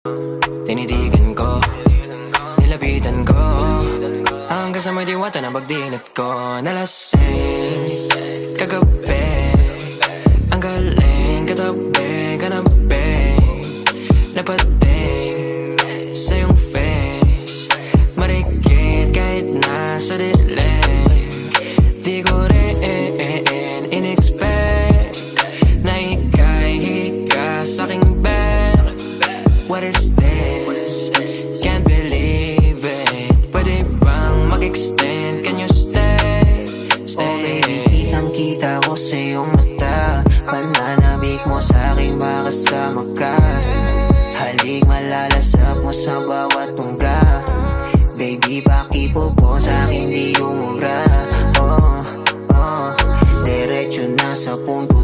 Tinitigan ko, nilapitan ko, hanggang sa may diwata na pagdinat ko. Nalasing kagabi, ang galing katabi, kanabi, napating sa iyong face, marikit kahit nasa dilim. Di ko rin in-expect na ika'y hika sa'king bed. What is this? Can't believe it. Pwede bang mag-extend? Can you stay? Stay. Okay, kitang-kita ko sa iyong mata, pananabik mo sa'king makasama ka. Halik malalasap mo sa bawat tungga. Baby, pakipo po sa'kin di umubra. Diretso na sa punto